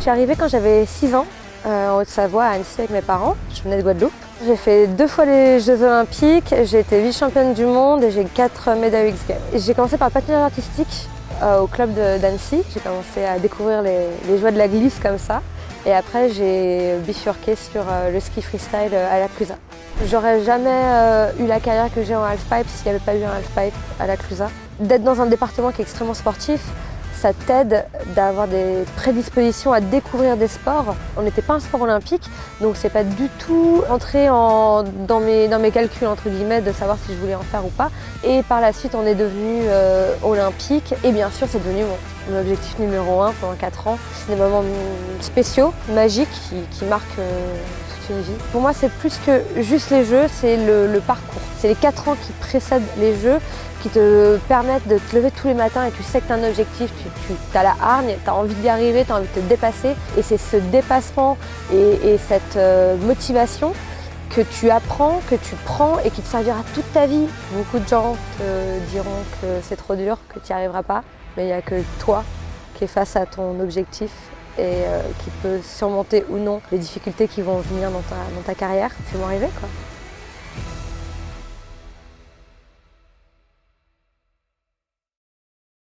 suis arrivée quand j'avais 6 ans, en Haute-Savoie, à Annecy avec mes parents. Je venais de Guadeloupe. J'ai fait 2 fois les Jeux Olympiques, j'ai été vice-championne du monde et j'ai 4 médailles X Games. J'ai commencé par le patinage artistique au club d'Annecy. J'ai commencé à découvrir les joies de la glisse comme ça. Et après, j'ai bifurqué sur le ski freestyle à la Clusaz. J'aurais jamais eu la carrière que j'ai en halfpipe s'il n'y avait pas eu un halfpipe à la Clusaz. D'être dans un département qui est extrêmement sportif, ça t'aide d'avoir des prédispositions à découvrir des sports. On n'était pas un sport olympique, donc c'est pas du tout entré dans mes calculs entre guillemets de savoir si je voulais en faire ou pas. Et par la suite, on est devenu olympique et bien sûr, c'est devenu mon objectif numéro 1 pendant 4 ans. C'est des moments spéciaux, magiques, qui marquent toute une vie. Pour moi, c'est plus que juste les jeux, c'est le parcours. C'est les 4 ans qui précèdent les jeux qui te permettent de te lever tous les matins et tu sais que tu as un objectif, tu as la hargne, tu as envie d'y arriver, tu as envie de te dépasser. Et c'est ce dépassement et cette motivation que tu apprends, que tu prends et qui te servira toute ta vie. Beaucoup de gens te diront que c'est trop dur, que tu n'y arriveras pas, mais il n'y a que toi qui es face à ton objectif et qui peut surmonter ou non les difficultés qui vont venir dans ta carrière. Fais-moi rêver, quoi.